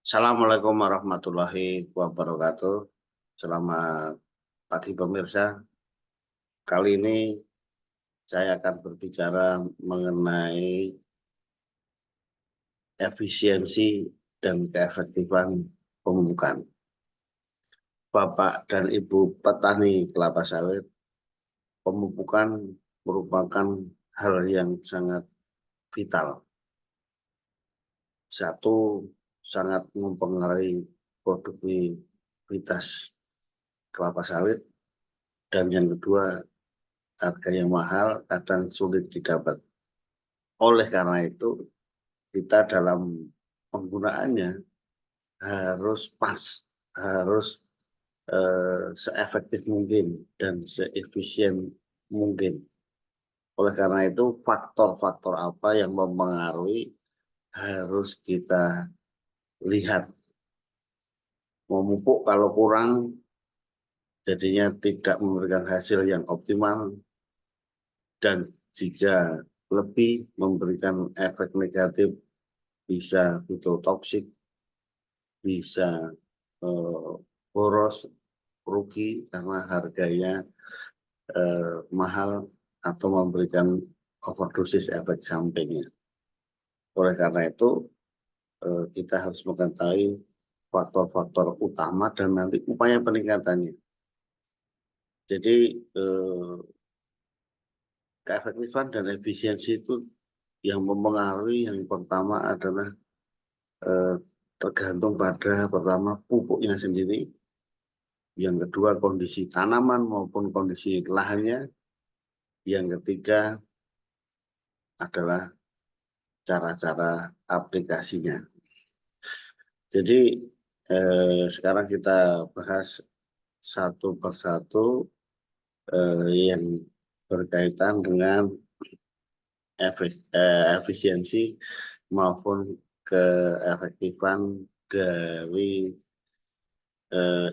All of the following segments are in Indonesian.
Assalamualaikum warahmatullahi wabarakatuh. Selamat pagi pemirsa. Kali ini saya akan berbicara mengenai efisiensi dan keefektifan pemupukan. Bapak dan Ibu petani kelapa sawit, pemupukan merupakan hal yang sangat vital. Satu, sangat mempengaruhi produktivitas kelapa sawit, dan yang kedua, harga yang mahal kadang sulit didapat. Oleh karena itu, kita dalam penggunaannya harus pas, harus seefektif mungkin dan seefisien mungkin. Oleh karena itu, faktor-faktor apa yang mempengaruhi harus kita lihat. Memupuk kalau kurang, jadinya tidak memberikan hasil yang optimal, dan jika lebih memberikan efek negatif, bisa toksik, bisa boros, rugi karena harganya mahal atau memberikan overdosis efek sampingnya. Oleh karena itu, kita harus mengetahui faktor-faktor utama dan nanti upaya peningkatannya. Jadi keefektifan dan efisiensi itu yang mempengaruhi, yang pertama adalah tergantung pada pertama pupuknya sendiri, yang kedua kondisi tanaman maupun kondisi lahannya, yang ketiga adalah cara-cara aplikasinya. Jadi sekarang kita bahas satu persatu yang berkaitan dengan efisiensi maupun keefektifan dari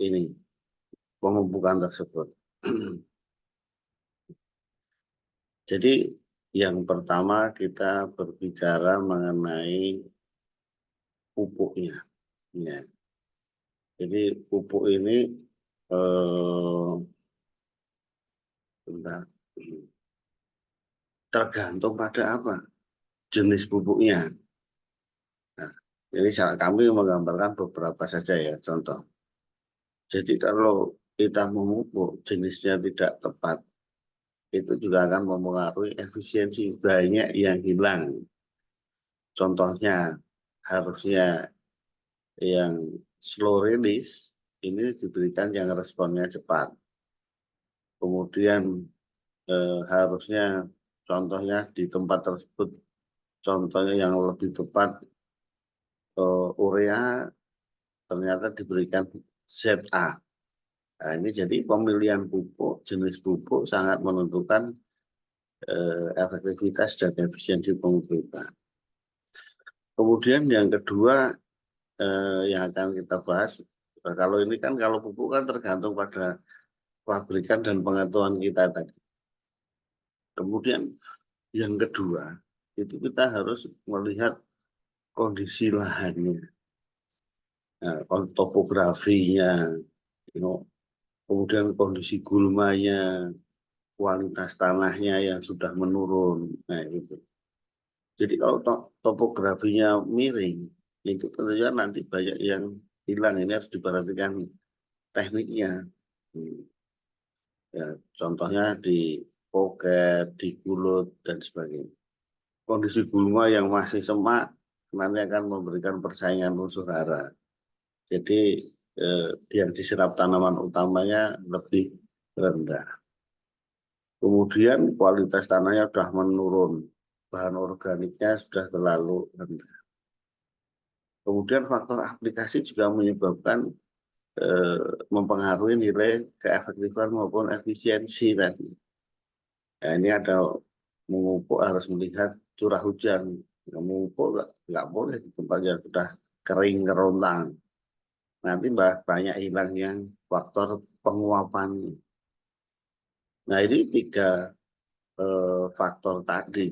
ini pemupukan tersebut. Jadi yang pertama kita berbicara mengenai pupuknya. Ya. Jadi pupuk ini tergantung pada apa jenis pupuknya. Nah, ini kami menggambarkan beberapa saja ya contoh. Jadi kalau kita memupuk jenisnya tidak tepat, itu juga akan mempengaruhi efisiensi, banyak yang hilang. Contohnya harusnya yang slow release ini diberikan yang responnya cepat. Kemudian harusnya contohnya di tempat tersebut, contohnya yang lebih tepat urea ternyata diberikan ZA. Nah, ini jadi pemilihan pupuk, jenis pupuk sangat menentukan efektivitas dan efisiensi pemupukan. Kemudian yang kedua yang akan kita bahas, kalau ini kan kalau pupuk kan tergantung pada pabrikan dan pengetahuan kita tadi. Kemudian yang kedua, itu kita harus melihat kondisi lahannya, nah, topografinya, kemudian kondisi gulmanya, kualitas tanahnya yang sudah menurun. Nah, itu. Jadi kalau topografinya miring, itu tentunya nanti banyak yang hilang. Ini harus diperhatikan tekniknya. Ya, contohnya di poket, di gulut, dan sebagainya. Kondisi gulma yang masih semak nanti akan memberikan persaingan unsur hara. Jadi yang diserap tanaman utamanya lebih rendah. Kemudian kualitas tanahnya sudah menurun, bahan organiknya sudah terlalu rendah. Kemudian faktor aplikasi juga menyebabkan mempengaruhi nilai keefektifan maupun efisiensi tadi. Nah, ini ada memupuk harus melihat curah hujan. Memupuk nggak boleh di tempat yang sudah kering kerontang. Nanti banyak hilang yang faktor penguapan. Nah, ini tiga faktor tadi.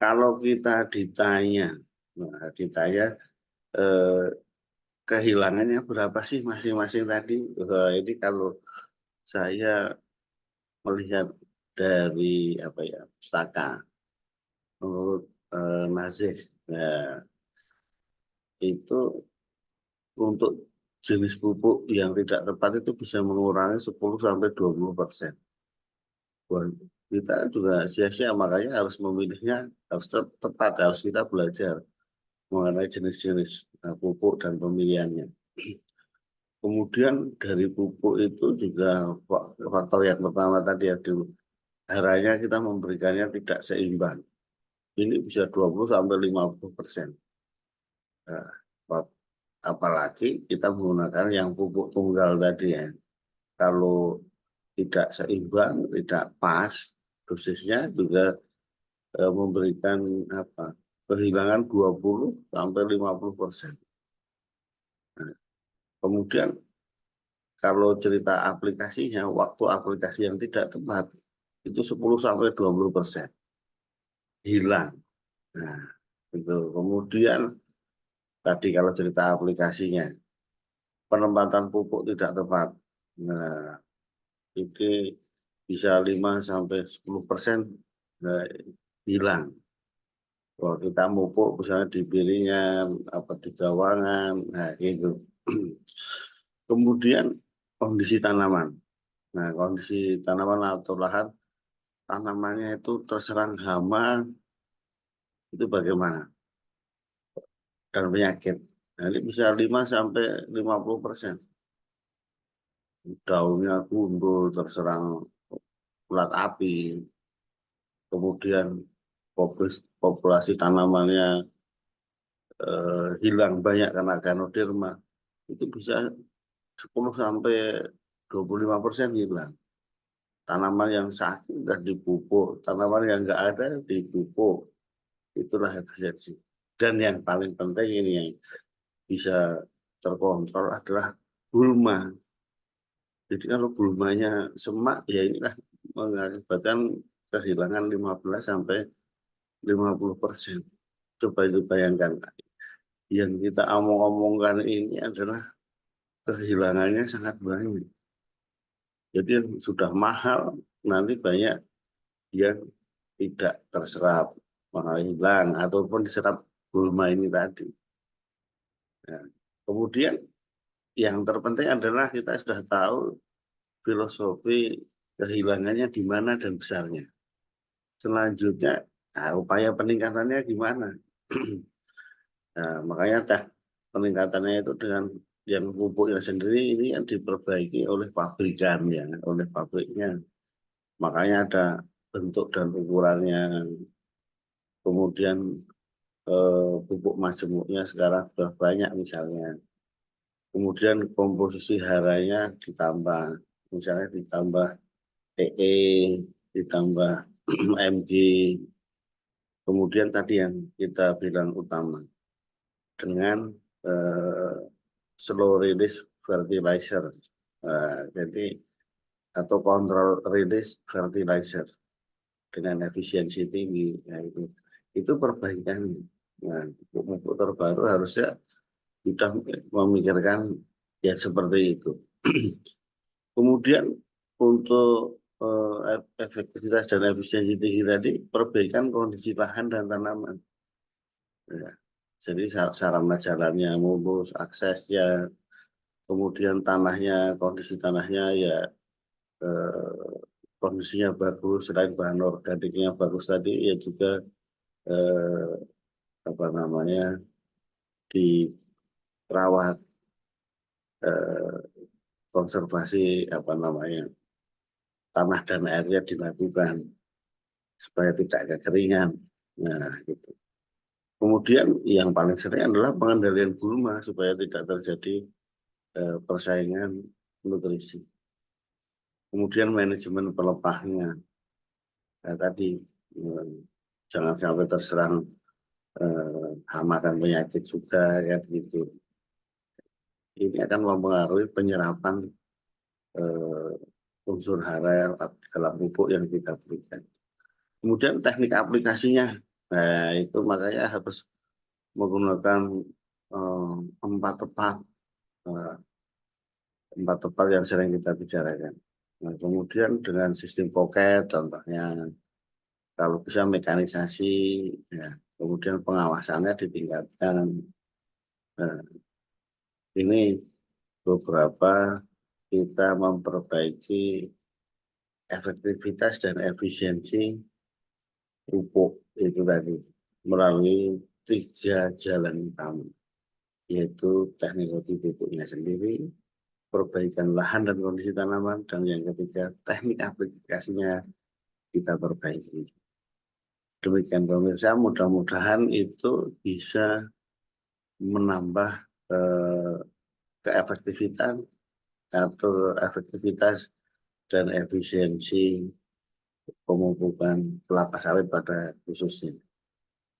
Kalau kita ditanya eh, kehilangannya berapa sih masing-masing tadi? Ini kalau saya melihat dari apa ya, pustaka menurut Nazih, ya, itu untuk jenis pupuk yang tidak tepat itu bisa mengurangi 10-20%. Wah, kita juga sia-sia, makanya harus memilihnya, harus tepat, harus kita belajar mengenai jenis-jenis pupuk dan pemilihannya. Kemudian dari pupuk itu juga faktor yang pertama tadi ya, haranya kita memberikannya tidak seimbang. Ini bisa 20-50%. Nah, apalagi kita menggunakan yang pupuk tunggal tadi ya. Kalau tidak seimbang, tidak pas dosisnya juga memberikan apa? Kehilangan 20-50%. Nah, kemudian kalau cerita aplikasinya, waktu aplikasi yang tidak tepat itu 10-20% hilang. Nah, itu. Kemudian tadi kalau cerita aplikasinya, penempatan pupuk tidak tepat. Nah, ini bisa 5-10% hilang. Kalau kita pupuk misalnya di piringan, apa di gawangan, nah gitu. Kemudian kondisi tanaman. Nah, kondisi tanaman atau lahan, tanamannya itu terserang hama, itu bagaimana? Dan penyakit. Nah, ini bisa 5-50%. Daunnya gundul, terserang ulat api, kemudian populasi tanamannya hilang banyak karena ganoderma, itu bisa 10-25% hilang. Tanaman yang sakit sudah dipupuk, tanaman yang nggak ada dipupuk, itulah efisiensi. Dan yang paling penting ini yang bisa terkontrol adalah gulma. Jadi kalau gulmanya semak, ya inilah mengakibatkan kehilangan 15-50%. Coba itu bayangkan. Yang kita omong-omongkan ini adalah kehilangannya sangat banyak. Jadi yang sudah mahal, nanti banyak yang tidak terserap, malah hilang, ataupun diserap gulma ini tadi. Nah, kemudian yang terpenting adalah kita sudah tahu filosofi kehilangannya di mana dan besarnya. Selanjutnya, nah, upaya peningkatannya gimana? Nah, makanya peningkatannya itu dengan yang pupuknya sendiri ini yang diperbaiki oleh pabrikan ya, oleh pabriknya. Makanya ada bentuk dan ukurannya. Kemudian pupuk majemuknya sekarang sudah banyak misalnya. Kemudian komposisi haranya ditambah, misalnya ditambah TE, ditambah MG. Kemudian tadi yang kita bilang utama, dengan slow release fertilizer. Jadi atau control release fertilizer dengan efisiensi tinggi. Nah, itu perbaikan. Nah, pupuk terbaru harusnya sudah memikirkan yang seperti itu. Kemudian untuk efektivitas dan efisiensi tinggi tadi, perbaikan kondisi lahan dan tanaman. Ya. Jadi sarana jalannya mulus, aksesnya, kemudian tanahnya, kondisi tanahnya ya kondisinya bagus, selain bahan organiknya bagus tadi, ya juga eh, apa namanya dirawat, eh, konservasi apa namanya tanah dan airnya dilakukan supaya tidak kekeringan. Nah, gitu. Kemudian yang paling sering adalah pengendalian gulma supaya tidak terjadi persaingan nutrisi. Kemudian manajemen pelepahnya. Nah, tadi jangan sampai terserang hama dan penyakit juga ya begitu. Ini akan mempengaruhi penyerapan unsur hara dalam pupuk yang kita berikan. Kemudian teknik aplikasinya, nah itu makanya harus menggunakan tempat tepat, tempat tepat yang sering kita bicarakan. Nah, kemudian dengan sistem pocket, contohnya, kalau bisa mekanisasi, ya, kemudian pengawasannya ditingkatkan. Nah, ini beberapa kita memperbaiki efektivitas dan efisiensi pupuk itu tadi melalui 3 jalan utama, yaitu teknologi pupuknya sendiri, perbaikan lahan dan kondisi tanaman, dan yang ketiga teknik aplikasinya kita perbaiki. Demikian pemirsa, mudah-mudahan itu bisa menambah keefektifan atau efektivitas dan efisiensi pemupukan kelapa sawit pada khususnya.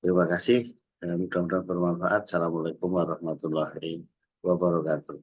Terima kasih dan mudah-mudahan bermanfaat. Assalamualaikum warahmatullahi wabarakatuh.